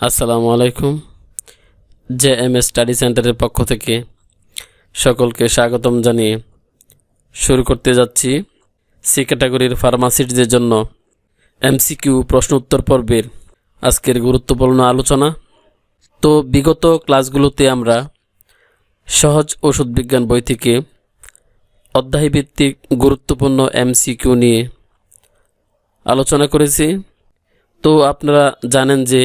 আসসালামু আলাইকুম। JMS study সেন্টারের পক্ষ থেকে সকলকে স্বাগতম জানিয়ে শুরু করতে যাচ্ছি সি ক্যাটাগরির ফার্মাসিস্টদের জন্য এমসিকিউ প্রশ্ন উত্তর পর্বের আজকের গুরুত্বপূর্ণ আলোচনা। তো বিগত ক্লাসগুলোতে আমরা সহজ ওষুধ বিজ্ঞান বই থেকে অধ্যায়ভিত্তিক গুরুত্বপূর্ণ এমসিকিউ নিয়ে আলোচনা করেছি। তো আপনারা জানেন যে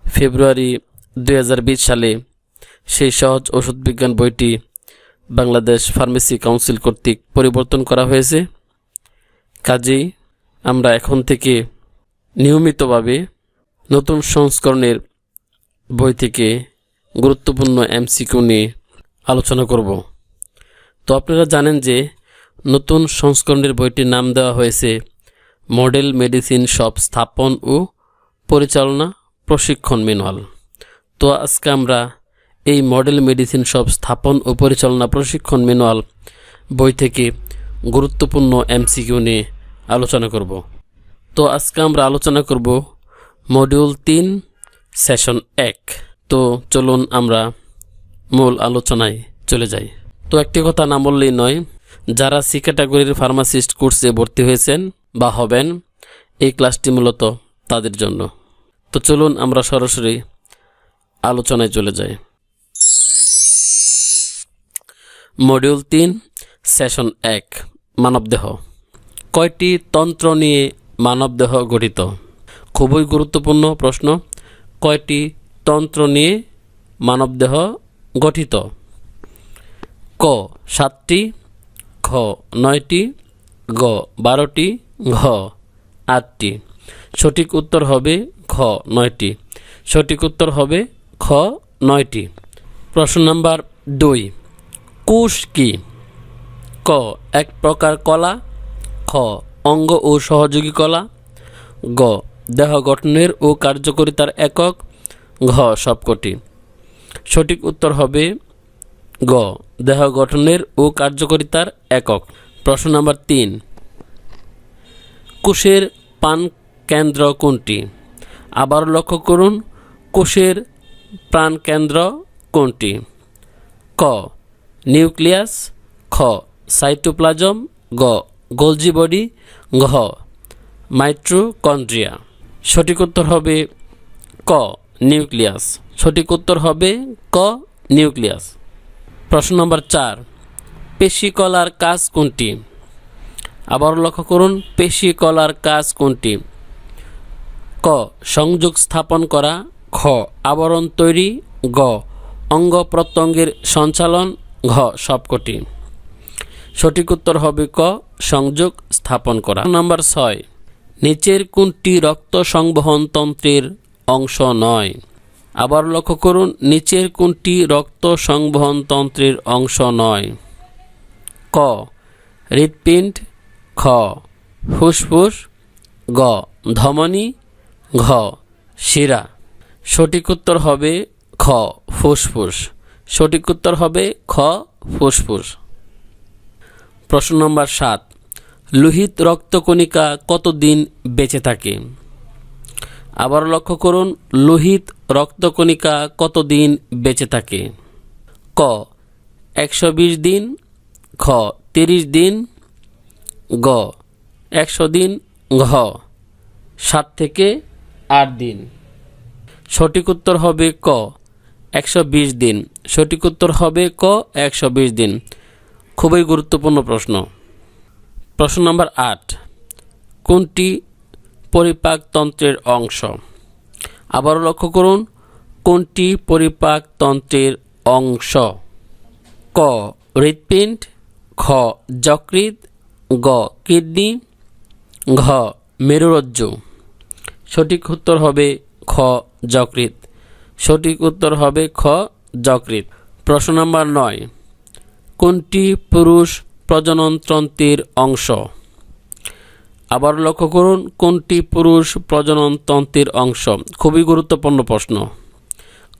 ফেব্রুয়ারি 2020 সালে সেই সহজ ওষুধ বিজ্ঞান বইটি বাংলাদেশ ফার্মেসি কাউন্সিল কর্তৃক পরিবর্তন করা হয়েছে। কাজেই আমরা এখন থেকে নিয়মিতভাবে নতুন সংস্করণের বই থেকে গুরুত্বপূর্ণ এমসিকিউ নিয়ে আলোচনা করব। তো আপনারা জানেন যে নতুন সংস্করণের বইটির নাম দেওয়া হয়েছে মডেল মেডিসিন শপ স্থাপন ও পরিচালনা প্রশিক্ষণ ম্যানুয়াল। তো আজকে আমরা এই মডেল মেডিসিন শপ স্থাপন ও পরিচালনা প্রশিক্ষণ ম্যানুয়াল বই থেকে গুরুত্বপূর্ণ এমসিকিউ নিয়ে আলোচনা করব। তো আজকে আমরা আলোচনা করব মডিউল 3 সেশন 1। তো চলুন আমরা মূল আলোচনায় চলে যাই। তো একটি কথা না বললেই নয়, যারা সি ক্যাটাগরির ফার্মাসিস্ট কোর্সে ভর্তি হয়েছেন বা হবেন, এই ক্লাসটি মূলত তাদের জন্য। তো চলুন আমরা সরাসরি আলোচনায় চলে যাই। Module 3 session 1 মানবদেহ। কয়টি তন্ত্র নিয়ে মানবদেহ গঠিত? খুবই গুরুত্বপূর্ণ প্রশ্ন। কয়টি তন্ত্র নিয়ে মানবদেহ গঠিত? ক 7টি, খ 9টি, গ 12টি, ঘ 8টি। সঠিক উত্তর হবে খ 9টি। সঠিক উত্তর হবে খ 9টি। প্রশ্ন নাম্বার 2, কোষ কি? ক এক প্রকার কলা, খ অঙ্গ ও সহযোগী কলা, গ দেহ গঠনের ও কার্যকারিতার একক, ঘ সবকটি। সঠিক উত্তর হবে গ দেহ গঠনের ও কার্যকারিতার একক। প্রশ্ন নাম্বার 3, কোষের প্রাণকেন্দ্র কোনটি? আবার লক্ষ্য করুন, কোষের প্রাণকেন্দ্র কোনটি? ক নিউক্লিয়াস, খ সাইটোপ্লাজম, গ গোলজি বডি, ঘ মাইটোকন্ড্রিয়া। সঠিক উত্তর হবে ক নিউক্লিয়াস। সঠিক উত্তর হবে ক নিউক্লিয়াস। প্রশ্ন নম্বর 4, পেশিকলার কাজ কোনটি? আবার লক্ষ্য করুন, পেশিকলার কাজ কোনটি? ক সংযোগ স্থাপন করা, খ আবরণ তৈরি, গ অঙ্গ প্রত্যঙ্গের সঞ্চালন, ঘ সবকটি। সঠিক উত্তর হবে ক সংযোগ স্থাপন করা। নাম্বার 6, নিচের কোনটি রক্ত সংবহন তন্ত্রের অংশ নয়? আবার লক্ষ্য করুন, নিচের কোনটি রক্ত সংবহন তন্ত্রের অংশ নয়? ক হৃৎপিণ্ড, খ ফুসফুস, গ ধমনী, ঘ শিরা। সঠিক উত্তর হবে খ ফুসফুস। সঠিক উত্তর হবে খ ফুসফুস। প্রশ্ন নম্বর 7, লোহিত রক্তকণিকা কতদিন বেঁচে থাকে? আবার লক্ষ্য করুন, লোহিত রক্তকণিকা কতদিন বেঁচে থাকে? ক 120 দিন, খ 30 দিন, গ 100 দিন, ঘ 7 থেকে 8 দিন। সঠিক উত্তর হবে ক 120 দিন। সঠিক উত্তর হবে ক 120 দিন। খুবই গুরুত্বপূর্ণ প্রশ্ন। প্রশ্ন নম্বর 8, কোনটি পরিপাকতন্ত্রের অংশ? আবার লক্ষ্য করুন, কোনটি পরিপাকতন্ত্রের অংশ? ক হৃৎপিণ্ড, খ যকৃৎ, গ কিডনি, ঘ মেরুরজ্জু। সঠিক উত্তর হবে খ যকৃৎ। সঠিক উত্তর হবে খ যকৃৎ। প্রশ্ন নম্বর 9, কোনটি পুরুষ প্রজননতন্ত্রের অংশ? আবার লক্ষ্য করুন, কোনটি পুরুষ প্রজননতন্ত্রের অংশ? খুবই গুরুত্বপূর্ণ প্রশ্ন।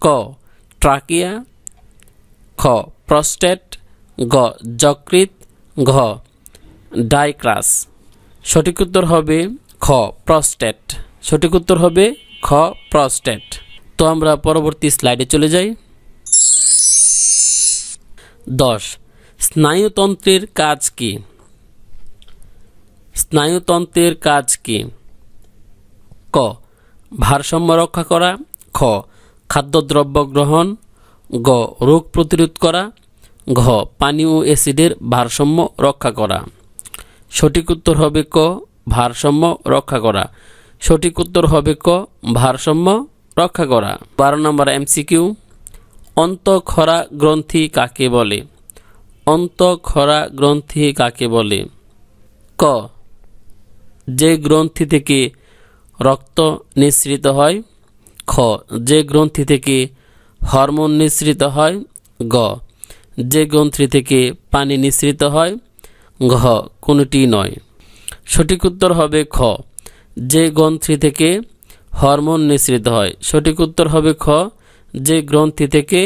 ক ট্রাকিয়া, খ প্রস্টেট, গ যকৃৎ, ঘ ডাইক্রাস। সঠিক উত্তর হবে খ প্রস্টেট। সঠিক উত্তর হবে খ প্রস্টেট। তো আমরা পরবর্তী স্লাইডে চলে যাই। 10 স্নায়ুতন্ত্রের কাজ কি? স্নায়ুতন্ত্রের কাজ কি? ক ভারসাম্য রক্ষা করা, খ খাদ্যদ্রব্য গ্রহণ, গ রোগ প্রতিরোধ করা, ঘ পানি ও অ্যাসিডের ভারসাম্য রক্ষা করা। সঠিক উত্তর হবে ক ভারসাম্য রক্ষা করা। সঠিক উত্তর হবে ক ভারসাম্য রক্ষা করা। 12 নম্বর এমসিকিউ, অন্তঃক্ষরা গ্রন্থি কাকে বলে? অন্তঃক্ষরা গ্রন্থি কাকে বলে? ক যে গ্রন্থি থেকে রক্ত নিঃসৃত হয়, খ যে গ্রন্থি থেকে হরমোন নিঃসৃত হয়, গ যে গ্রন্থি থেকে পানি নিঃসৃত হয়, ঘ কোনটি নয়। সঠিক উত্তর হবে খ যে গ্রন্থি থেকে হরমোন নিঃসৃত হয়। সঠিক উত্তর হবে খ যে গ্রন্থি থেকে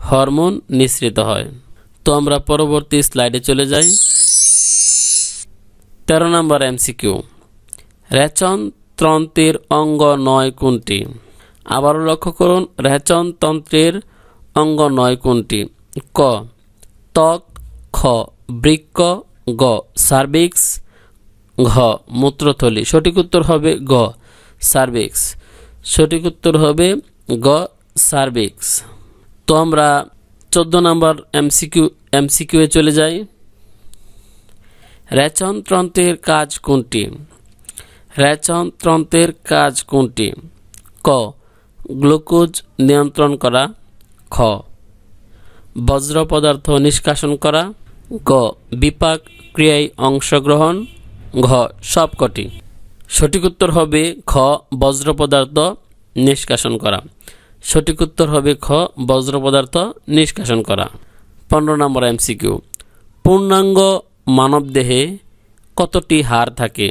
হরমোন নিঃসৃত হয়। তো আমরা পরবর্তী স্লাইডে চলে যাই। 13 নম্বর এমসিকিউ, রেচন তন্ত্রের অঙ্গ নয় কোনটি? আবারও লক্ষ্য করুন, রেচন তন্ত্রের অঙ্গ নয় কোনটি? ক ত্বক, খ বৃক্ক, গ সার্ভিক্স, ঘ মূত্রথলি। সঠিক উত্তর হবে গ সার্ভিক্স। সঠিক উত্তর হবে গ সার্ভিক্স। তো আমরা 14 নম্বর এমসিকিউ এ চলে যাই। রেচন তন্ত্রের কাজ কোনটি? রেচন তন্ত্রের কাজ কোনটি? ক গ্লুকোজ নিয়ন্ত্রণ করা, খ বজ্র পদার্থ নিষ্কাশন করা, গ বিপাক ক্রিয়ায় অংশগ্রহণ, ঘ সবকটি। সঠিক উত্তর হবে খ বজ্র পদার্থ নিষ্কাশন করা। সঠিক উত্তর হবে খ বজ্র পদার্থ নিষ্কাশন করা। 15 নম্বর এমসিকিউ, পূর্ণাঙ্গ মানবদেহে কতটি হাড় থাকে?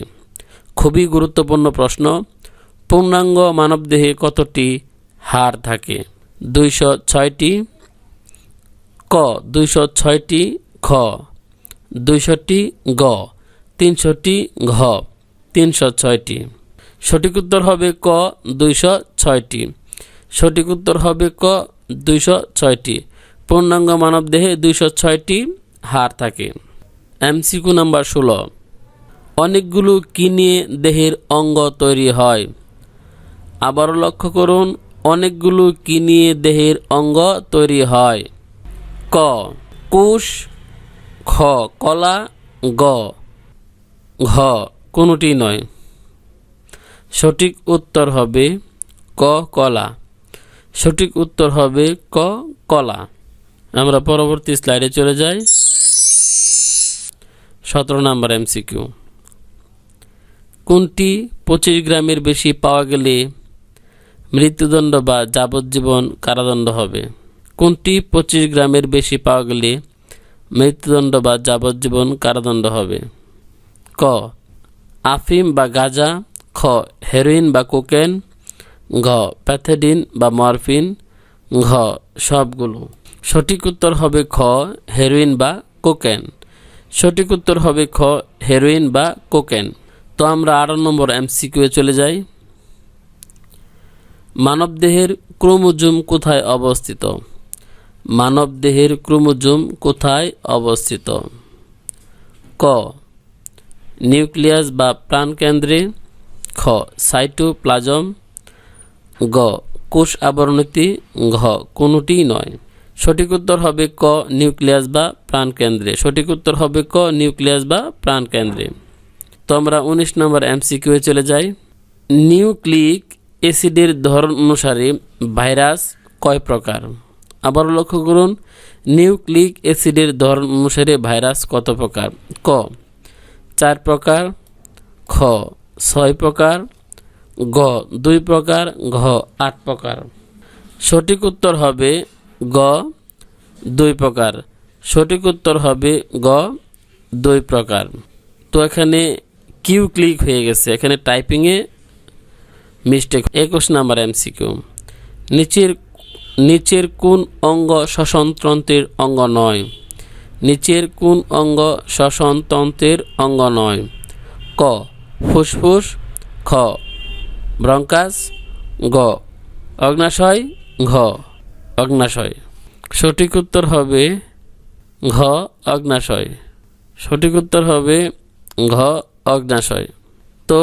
খুবই গুরুত্বপূর্ণ প্রশ্ন। পূর্ণাঙ্গ মানবদেহে কতটি হাড় থাকে? 206টি, ক 206টি, খ 200টি, গ 300টি, ঘ 306টি। সঠিক উত্তর হবে ক 206টি। সঠিক উত্তর হবে ক 206টি। পূর্ণাঙ্গ মানবদেহে 206টি হাড় থাকে। এমসিকিউ নাম্বার 16, অনেকগুলো কি নিয়ে দেহের অঙ্গ তৈরি হয়? আবারও লক্ষ্য করুন, অনেকগুলো কি নিয়ে দেহের অঙ্গ তৈরি হয়? ক কোষ, খ কলা, গ ঘ কোনটি নয়। সঠিক উত্তর হবে ক কলা। সঠিক উত্তর হবে ক কলা। আমরা পরবর্তী স্লাইডে চলে যাই। 17 নম্বর এমসিকিউ, কোনটি 25 গ্রামের বেশি পাওয়া গেলে মৃত্যুদণ্ড বা যাবজ্জীবন কারাদণ্ড হবে? কোনটি 25 গ্রামের বেশি পাওয়া গেলে মৃত্যুদণ্ড বা যাবজ্জীবন কারাদণ্ড হবে? ক আফিম বা গাঁজা, খ হেরোইন বা কোকেন, ঘ প্যাথেডিন বা মরফিন, ঘ সবগুলো। সঠিক উত্তর হবে খ হেরোইন বা কোকেন। সঠিক উত্তর হবে খ হেরোইন বা কোকেন। তো আমরা 18 নম্বর এমসিকিউ এ চলে যাই। মানবদেহের ক্রোমোজোম কোথায় অবস্থিত? মানবদেহের ক্রোমোজোম কোথায় অবস্থিত? ক নিউক্লিয়াস বা প্রাণকেন্দ্রে, খ সাইটোপ্লাজম, গ কোষ আবরণীতে, ঘ কোনটি নয়। সঠিক উত্তর হবে ক নিউক্লিয়াস বা প্রাণকেন্দ্রে। সঠিক উত্তর হবে ক নিউক্লিয়াস বা প্রাণকেন্দ্রে। তো আমরা 19 নম্বর এমসিকিউ এ চলে যাই। নিউক্লিক অ্যাসিডের ধরন অনুসারে ভাইরাস কয় প্রকার? আবার লক্ষ্য করুন, নিউক্লিক অ্যাসিডের ধরন অনুসারে ভাইরাস কত প্রকার? ক 4 প্রকার, খ 6 প্রকার, গ 2 প্রকার, ঘ 8 প্রকার। সঠিক উত্তর হবে গ 2 প্রকার। সঠিক উত্তর হবে গ 2 প্রকার। তো এখানে কিউ ক্লিক হয়ে গেছে, এখানে টাইপিংয়ে মিস্টেক। 21 নাম্বার এমসিকিউ, নিচের কোন অঙ্গ শ্বসনতন্ত্রের অঙ্গ নয়? নিচের কোন অঙ্গ শ্বসনতন্ত্রের অঙ্গ নয়? ক ফুসফুস, খ ব্রঙ্কাস, গ অগ্নাশয় ঘ অগ্নাশয়। সঠিক উত্তর হবে ঘ অগ্নাশয়। সঠিক উত্তর হবে ঘ অগ্নাশয়। তো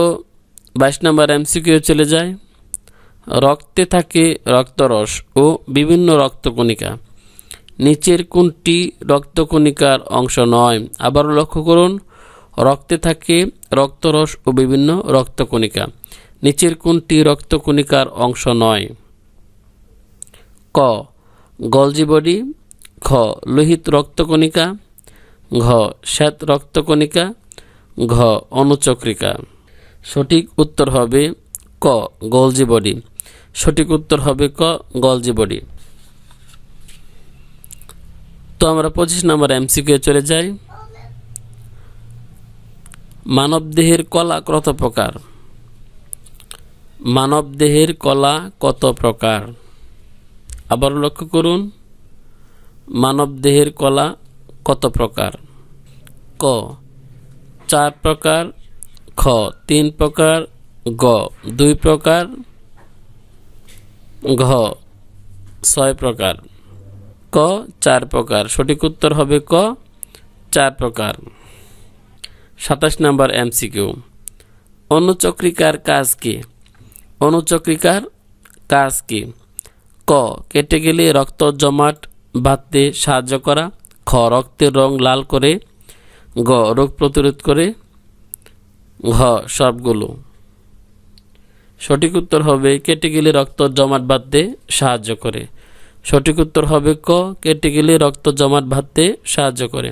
22 নম্বর এমসিকিউ চলে যায়। রক্তে থাকে রক্তরস ও বিভিন্ন রক্তকণিকা, নিচের কোনটি রক্তকণিকার অংশ নয়? আবার লক্ষ্য করুন, রক্তে থাকে রক্তরস ও বিভিন্ন রক্তকণিকা, নিচের কোনটি রক্তকণিকার অংশ নয়? ক গলজি বডি, খ লোহিত রক্তকণিকা, ঘ শ্বেত রক্তকণিকা, ঘ অনুচক্রিকা। সঠিক উত্তর হবে ক গলজি বডি। সঠিক উত্তর হবে ক গলজি বডি। তো আমরা 25 নম্বর এমসিকিউ চলে যাই। মানব দেহের কলা কত প্রকার? মানব দেহের কলা কত প্রকার? আবার লক্ষ্য করুন, মানব দেহের কলা কত প্রকার? ক 4 প্রকার, খ 3 প্রকার, গ 2 প্রকার, ঘ 6 প্রকার। ক 4 প্রকার। সঠিক উত্তর হবে ক 4 প্রকার। 27 নম্বর এমসিকিউ। অনুচক্রিকার কাজ কি? অনুচক্রিকার কাজ কি? ক কেটে গেলে রক্ত জমাট বাঁধতে সাহায্য করা, খ রক্তের রং লাল করে, গ রোগ প্রতিরোধ করে, ঘ সবগুলো। সঠিক উত্তর হবে কেটে গেলে রক্ত জমাট বাঁধতে সাহায্য করে। সঠিক উত্তর হবে ক কেটে গেলে রক্ত জমাট বাঁধতে সাহায্য করে।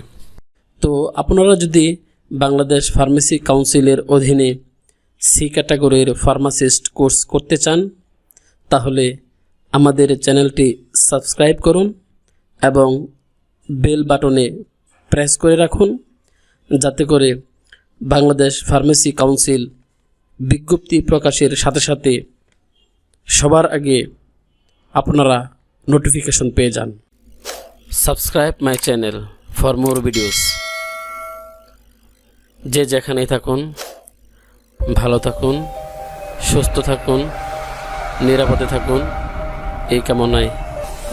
তো আপনারা যদি বাংলাদেশ ফার্মেসি কাউন্সিলের অধীনে সি ক্যাটাগরির ফার্মাসিস্ট কোর্স করতে চান, তাহলে আমাদের চ্যানেলটি সাবস্ক্রাইব করুন এবং বেল বাটনে প্রেস করে রাখুন, যাতে করে বাংলাদেশ ফার্মেসি কাউন্সিল বিজ্ঞপ্তি প্রকাশের সাথে সাথে সবার আগে আপনারা নোটিফিকেশন পেয়ে যান। Subscribe my channel for more videos. যে যেখানেই থাকুন, ভালো থাকুন, সুস্থ থাকুন, নিরাপদে থাকুন, এই কামনায়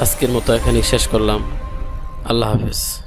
আজকের মতো এখানেই শেষ করলাম। আল্লাহ হাফেজ।